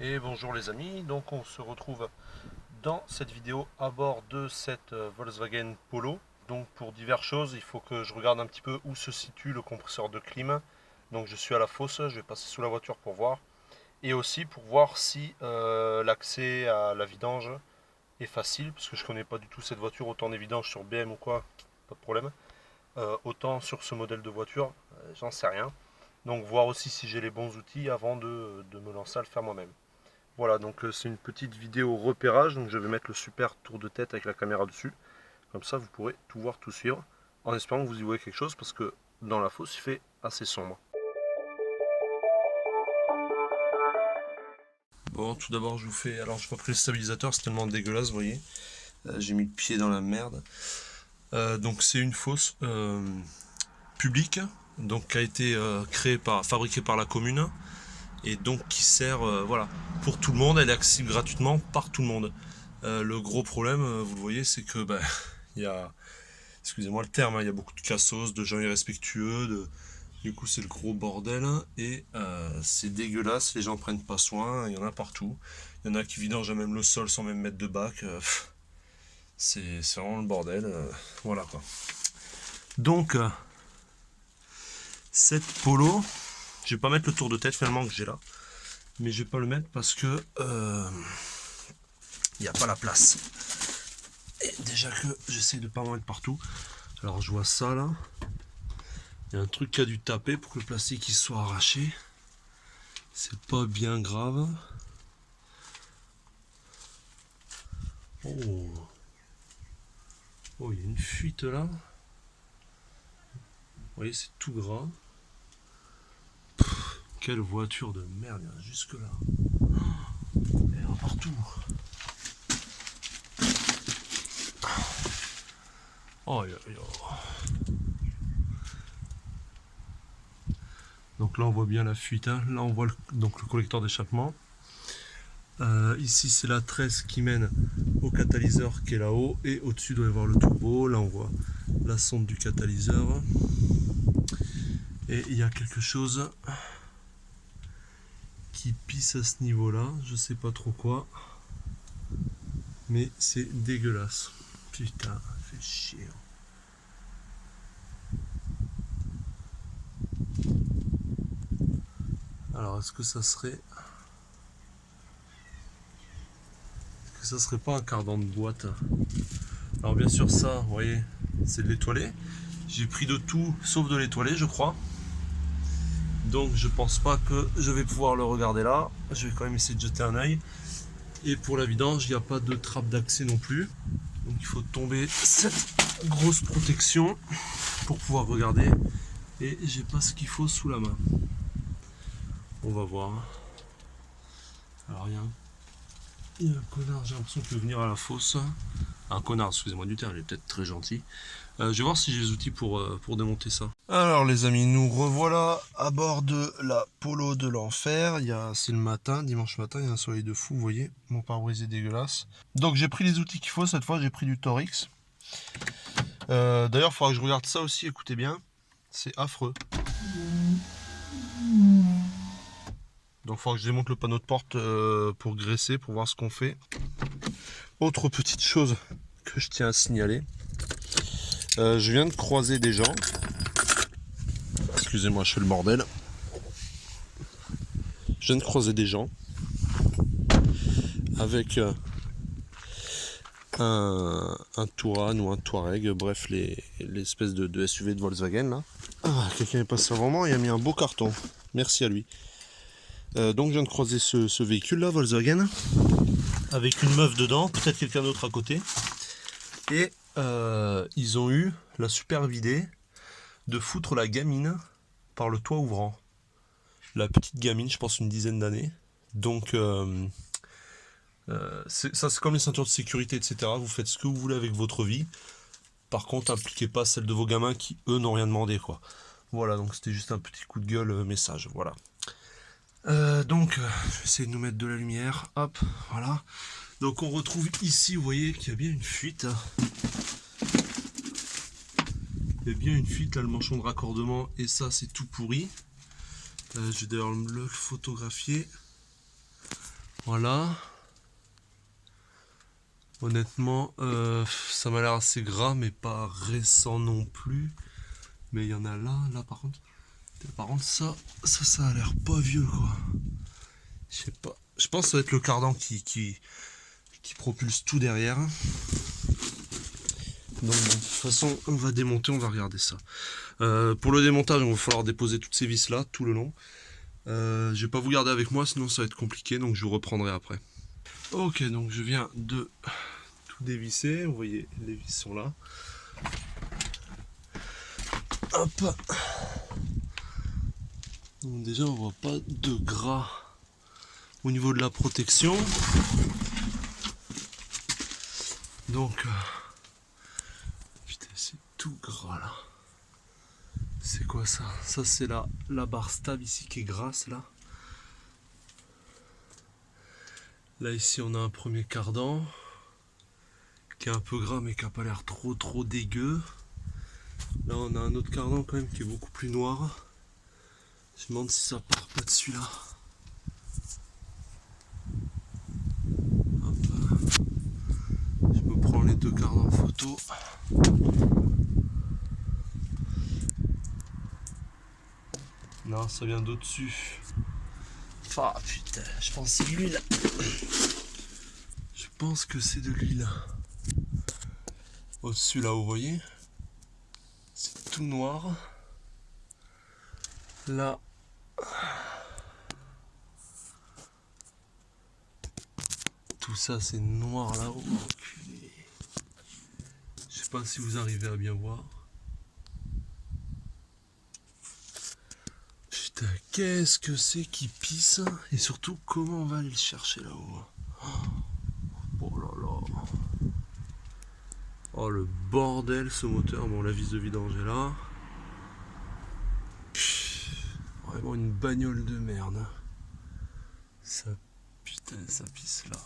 Et bonjour les amis, donc on se retrouve dans cette vidéo à bord de cette Volkswagen Polo. Donc pour diverses choses, il faut que je regarde un petit peu où se situe le compresseur de clim. Donc je suis à la fosse, je vais passer sous la voiture pour voir. Et aussi pour voir si l'accès à la vidange est facile, parce que je connais pas du tout cette voiture, autant des vidanges sur BM ou quoi, pas de problème. Autant sur ce modèle de voiture, j'en sais rien. Donc voir aussi si j'ai les bons outils avant de me lancer à le faire moi-même. Voilà, donc c'est une petite vidéo repérage, donc je vais mettre le super tour de tête avec la caméra dessus. Comme ça, vous pourrez tout voir, tout suivre, en espérant que vous y voyez quelque chose, parce que dans la fosse, il fait assez sombre. Bon, tout d'abord, je vous fais... Alors, je n'ai pas pris le stabilisateur, c'est tellement dégueulasse, vous voyez. J'ai mis le pied dans la merde. Donc, c'est une fosse publique, donc qui a été fabriquée par la commune, et donc qui sert voilà, pour tout le monde. Elle est accessible gratuitement par tout le monde. Le gros problème, vous le voyez, c'est que il y a, excusez-moi le terme, hein, il y a beaucoup de cassos, de gens irrespectueux, du coup c'est le gros bordel et c'est dégueulasse, les gens prennent pas soin, il y en a partout. Il y en a qui vidangent même le sol sans même mettre de bac. C'est vraiment le bordel, voilà quoi. Donc cette Polo, je vais pas mettre le tour de tête finalement que j'ai là, mais je vais pas le mettre parce que il n'y a pas la place. Et déjà que j'essaie de pas en mettre partout. Alors je vois ça là. Il y a un truc qui a dû taper pour que le plastique il soit arraché. C'est pas bien grave. Oh. Oh, il y a une fuite là. Vous voyez, c'est tout gras. Pff, quelle voiture de merde, il y en a jusque là. Il y en a partout. Oh, donc là on voit bien la fuite, hein. Là on voit donc le collecteur d'échappement. Ici c'est la tresse qui mène au catalyseur qui est là-haut, et au-dessus doit y avoir le turbo. Là on voit la sonde du catalyseur, et il y a quelque chose qui pisse à ce niveau là, je sais pas trop quoi, mais c'est dégueulasse. Putain, fait chier. Alors est-ce que ça serait pas un cardan de boîte? Alors bien sûr ça, vous voyez, c'est de l'étoilé. J'ai pris de tout sauf de l'étoilé, je crois. Donc je pense pas que je vais pouvoir le regarder là. Je vais quand même essayer de jeter un œil. Et pour la vidange, il n'y a pas de trappe d'accès non plus. Donc il faut tomber cette grosse protection pour pouvoir regarder. Et j'ai pas ce qu'il faut sous la main. On va voir. Alors il y a un connard, j'ai l'impression qu'il veut venir à la fosse. Un connard, excusez-moi du terme, il est peut-être très gentil. Je vais voir si j'ai les outils pour démonter ça. Alors les amis, nous revoilà à bord de la Polo de l'enfer. C'est le matin, dimanche matin, il y a un soleil de fou, vous voyez. Mon pare-brise est dégueulasse. Donc j'ai pris les outils qu'il faut cette fois, j'ai pris du Torx. D'ailleurs, il faudra que je regarde ça aussi, écoutez bien. C'est affreux. Donc il faudra que je démonte le panneau de porte pour graisser, pour voir ce qu'on fait. Autre petite chose que je tiens à signaler. Je viens de croiser des gens. Excusez-moi, je fais le bordel. Je viens de croiser des gens avec un Touran ou un Touareg, bref, l'espèce de SUV de Volkswagen là. Ah, quelqu'un est passé avant moi et a mis un beau carton. Merci à lui. Donc je viens de croiser ce véhicule là, Volkswagen, avec une meuf dedans, peut-être quelqu'un d'autre à côté. Et ils ont eu la super idée de foutre la gamine par le toit ouvrant. La petite gamine, je pense une dizaine d'années. Donc ça c'est comme les ceintures de sécurité, etc. Vous faites ce que vous voulez avec votre vie. Par contre, impliquez pas celle de vos gamins qui, eux, n'ont rien demandé, quoi. Voilà, donc c'était juste un petit coup de gueule message, voilà. Donc, je vais essayer de nous mettre de la lumière. Hop, voilà. Donc on retrouve ici, vous voyez qu'il y a bien une fuite. Il y a bien une fuite, là, le manchon de raccordement, et ça, c'est tout pourri. Je vais d'ailleurs le photographier. Voilà. Honnêtement, ça m'a l'air assez gras, mais pas récent non plus. Mais il y en a là par contre. Ça a l'air pas vieux quoi. Je sais pas. Je pense que ça va être le cardan qui propulse tout derrière. Donc bon, de toute façon, on va démonter, on va regarder ça. Pour le démontage, il va falloir déposer toutes ces vis là tout le long. Je vais pas vous garder avec moi, sinon ça va être compliqué, donc je vous reprendrai après. Ok, donc je viens de tout dévisser. Vous voyez, les vis sont là. Hop. Donc déjà, on voit pas de gras au niveau de la protection. Donc, putain, c'est tout gras là. C'est quoi ça? Ça c'est la barre stable ici qui est grasse là. Là ici on a un premier cardan qui est un peu gras mais qui n'a pas l'air trop dégueu. Là on a un autre cardan quand même qui est beaucoup plus noir. Je me demande si ça part pas de celui-là. Je me prends les deux cardans en photo. Non, ça vient d'au-dessus. Ah putain, je pense que c'est de l'huile. Je pense que c'est de l'huile. Au-dessus là, vous voyez, c'est tout noir. Là, tout ça c'est noir là-haut. Je sais pas si vous arrivez à bien voir. Putain, qu'est-ce que c'est qui pisse? Et surtout, comment on va aller le chercher là-haut? Oh là là. Oh le bordel ce moteur. Bon, la vis de vidange est là. Vraiment une bagnole de merde. Ça, putain, ça pisse là.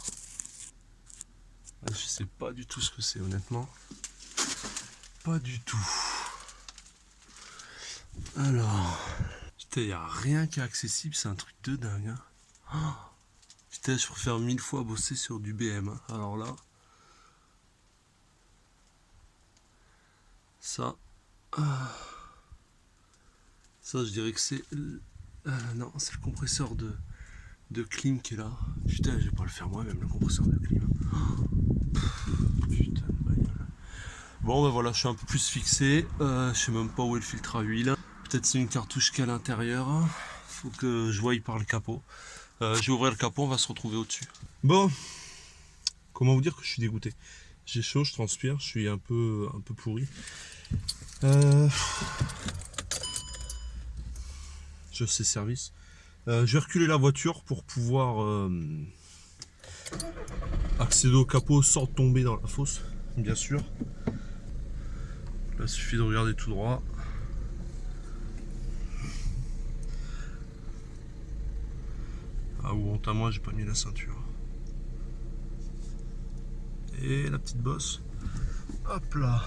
Je sais pas du tout ce que c'est, honnêtement. Pas du tout. Alors, putain, y a rien qui est accessible, c'est un truc de dingue. Hein. Oh, putain, je préfère 1000 fois bosser sur du BM. Hein. Alors là, ça, ça, je dirais que c'est, non, c'est le compresseur de clim qui est là. Putain, je vais pas le faire moi-même, le compresseur de clim. Putain de bagnole. Bon, ben voilà, je suis un peu plus fixé. Je sais même pas où est le filtre à huile. Peut-être c'est une cartouche qui est à l'intérieur. Faut que je voie par le capot. Je vais ouvrir le capot, on va se retrouver au-dessus. Bon, comment vous dire que je suis dégoûté. J'ai chaud, je transpire, je suis un peu pourri. Je sais service. Je vais reculer la voiture pour pouvoir accéder au capot sans tomber dans la fosse, bien sûr. Là, il suffit de regarder tout droit. Ah, ou honte à moi, j'ai pas mis la ceinture. Et la petite bosse. Hop là.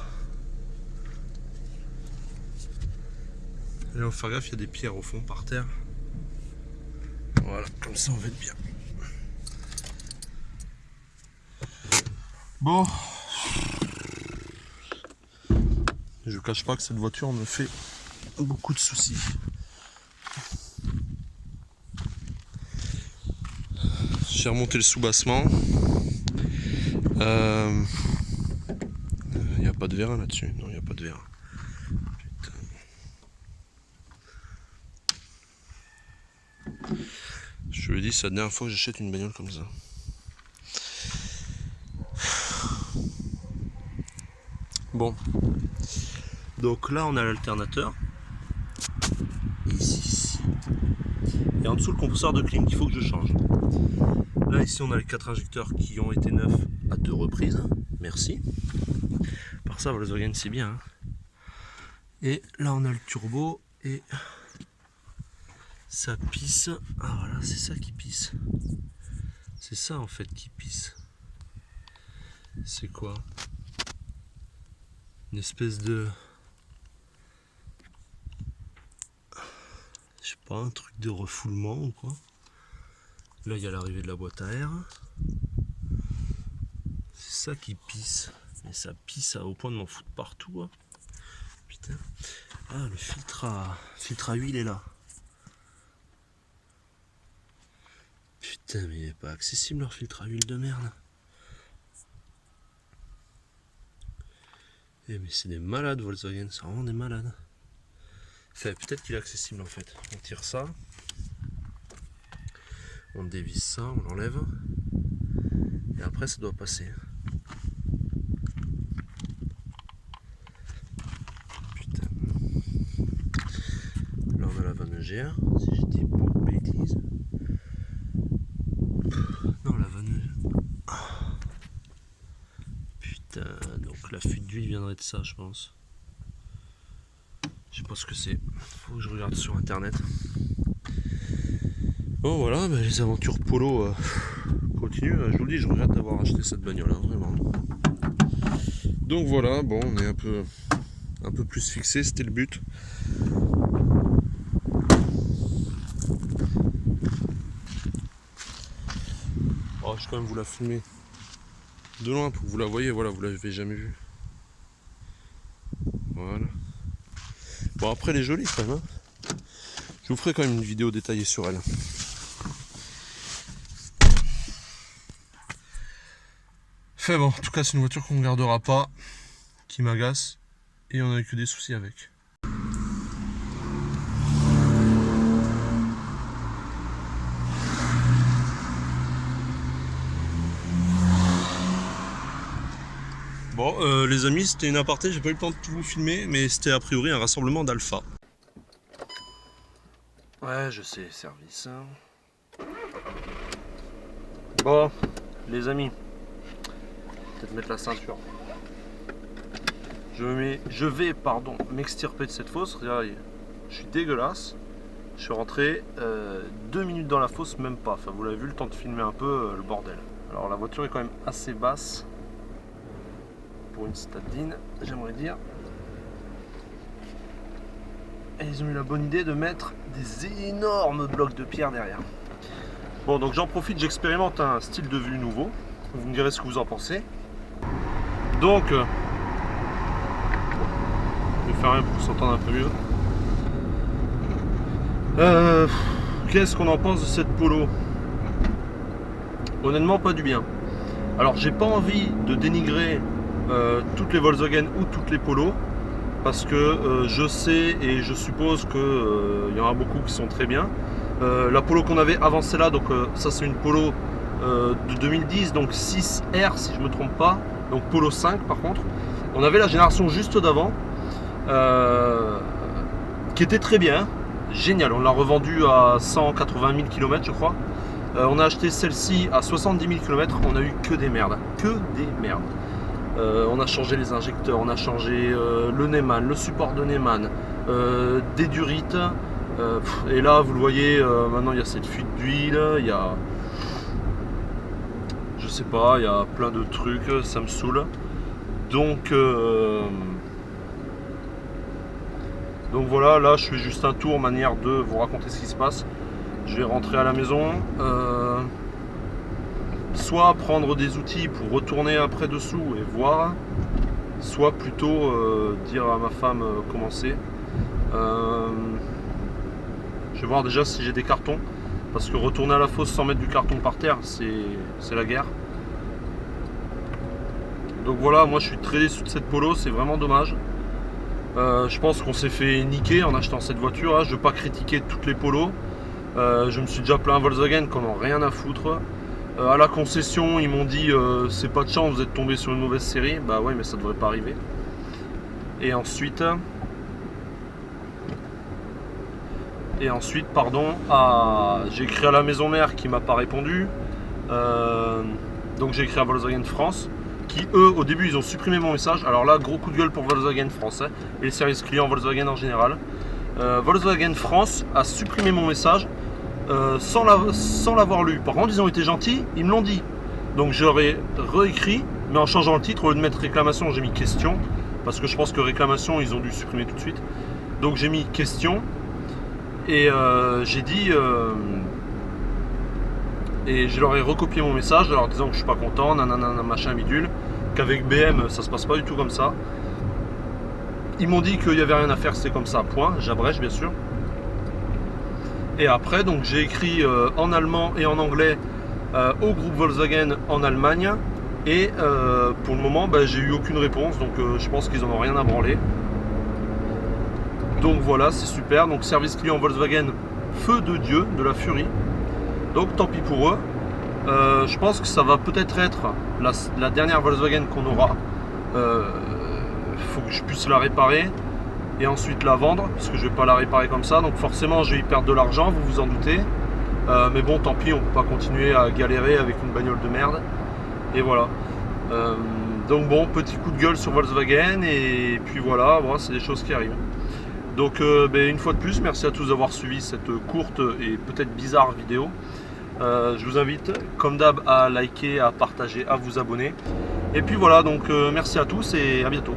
Et on va faire gaffe, il y a des pierres au fond par terre. Voilà, comme ça on va être bien. Bon. Je ne cache pas que cette voiture me fait beaucoup de soucis. J'ai remonté le sous-bassement. Il n'y a pas de vérin là-dessus. Non, il n'y a pas de vérin. Putain. Je le dis, c'est la dernière fois que j'achète une bagnole comme ça. Bon. Donc là, on a l'alternateur. Ici. Et en dessous, le compresseur de clim qu'il faut que je change. Là, ici, on a les 4 injecteurs qui ont été neufs à 2 reprises. Merci. Par ça, Volkswagen, c'est bien. Hein. Et là, on a le turbo et ça pisse. Ah, voilà, c'est ça qui pisse. C'est ça, en fait, qui pisse. C'est quoi? Une espèce de... je sais pas, un truc de refoulement ou quoi. Là il y a l'arrivée de la boîte à air. C'est ça qui pisse. Mais ça pisse au point de m'en foutre partout. Hein. Putain. Ah, le filtre à huile est là. Putain, mais il n'est pas accessible leur filtre à huile de merde. Eh mais c'est des malades Volkswagen, c'est vraiment des malades. Enfin, peut-être qu'il est accessible en fait. On tire ça. On dévisse ça, on l'enlève. Et après ça doit passer. Putain. Là on a la vanne GR, si je dis pas de bêtises. Non, la vanne. Putain, donc la fuite d'huile viendrait de ça, je pense. Je sais pas ce que c'est. Faut que je regarde sur internet. Bon voilà, bah, les aventures Polo continuent. Je vous le dis, je regrette d'avoir acheté cette bagnole, hein, vraiment. Donc voilà, bon, on est un peu plus fixé, c'était le but. Oh, je vais quand même vous la filmer de loin pour que vous la voyez. Voilà, vous l'avez jamais vue. Voilà. Bon, après, elle est jolie quand même. Hein. Je vous ferai quand même une vidéo détaillée sur elle. Enfin bon, en tout cas, c'est une voiture qu'on ne gardera pas, qui m'agace, et on n'a eu que des soucis avec. Bon, les amis, c'était une aparté, j'ai pas eu le temps de tout vous filmer, mais c'était a priori un rassemblement d'Alpha. Ouais, je sais, service. Bon, les amis, peut-être mettre la ceinture. Je vais m'extirper de cette fosse. Regardez, je suis dégueulasse. Je suis rentré 2 minutes dans la fosse, même pas. Enfin, vous l'avez vu, le temps de filmer un peu le bordel. Alors, la voiture est quand même assez basse. Pour une citadine, j'aimerais dire. Et ils ont eu la bonne idée de mettre des énormes blocs de pierre derrière. Bon, donc j'en profite, j'expérimente un style de vue nouveau. Vous me direz ce que vous en pensez. Donc, je vais faire un pour s'entendre un peu mieux. Qu'est-ce qu'on en pense de cette Polo? Honnêtement, pas du bien. Alors, j'ai pas envie de dénigrer toutes les Volkswagen ou toutes les Polo, parce que je sais et je suppose qu'il y en a beaucoup qui sont très bien. La Polo qu'on avait avant celle-là, donc ça c'est une Polo de 2010, donc 6R si je me trompe pas, donc Polo 5 par contre. On avait la génération juste d'avant, qui était très bien, génial. On l'a revendue à 180 000 km je crois. On a acheté celle-ci à 70 000 km, on a eu que des merdes, on a changé les injecteurs, on a changé le Neumann, le support de Neumann, des durites, et là vous le voyez, maintenant il y a cette fuite d'huile, il y a, je sais pas, il y a plein de trucs, ça me saoule. Donc voilà, là je fais juste un tour, manière de vous raconter ce qui se passe. Je vais rentrer à la maison. Soit prendre des outils pour retourner après dessous et voir, soit plutôt dire à ma femme comment c'est. Je vais voir déjà si j'ai des cartons, parce que retourner à la fosse sans mettre du carton par terre, c'est la guerre. Donc voilà, moi je suis très déçu de cette Polo, c'est vraiment dommage. Je pense qu'on s'est fait niquer en achetant cette voiture, hein. Je ne veux pas critiquer toutes les Polos. Je me suis déjà plaint à Volkswagen qu'on n'en a rien à foutre. À la concession, ils m'ont dit c'est pas de chance, vous êtes tombé sur une mauvaise série. Bah ouais, mais ça devrait pas arriver. Et ensuite, pardon, j'ai écrit à la maison mère qui m'a pas répondu. Donc j'ai écrit à Volkswagen France, qui eux, au début, ils ont supprimé mon message. Alors là, gros coup de gueule pour Volkswagen France, hein, et les services clients Volkswagen en général. Volkswagen France a supprimé mon message. Sans l'avoir lu. Par contre, ils ont été gentils, ils me l'ont dit. Donc j'aurais réécrit, mais en changeant le titre, au lieu de mettre réclamation, j'ai mis question. Parce que je pense que réclamation, ils ont dû supprimer tout de suite. Donc j'ai mis question. Et j'ai dit. Et je leur ai recopié mon message en leur disant que je suis pas content, nanana, machin bidule, qu'avec BM ça se passe pas du tout comme ça. Ils m'ont dit qu'il n'y avait rien à faire, c'était comme ça, point, j'abrège bien sûr. Et après, donc j'ai écrit en allemand et en anglais au groupe Volkswagen en Allemagne. Et pour le moment, j'ai eu aucune réponse, donc je pense qu'ils en ont rien à branler. Donc voilà, c'est super. Donc service client Volkswagen, feu de Dieu, de la furie. Donc tant pis pour eux. Je pense que ça va peut-être être la dernière Volkswagen qu'on aura. Faut que je puisse la réparer et ensuite la vendre, parce que je vais pas la réparer comme ça. Donc forcément, je vais y perdre de l'argent, vous vous en doutez. Mais bon, tant pis, on peut pas continuer à galérer avec une bagnole de merde. Et voilà. Donc bon, petit coup de gueule sur Volkswagen, et puis voilà, bon, c'est des choses qui arrivent. Donc une fois de plus, merci à tous d'avoir suivi cette courte et peut-être bizarre vidéo. Je vous invite, comme d'hab, à liker, à partager, à vous abonner. Et puis voilà, donc merci à tous et à bientôt.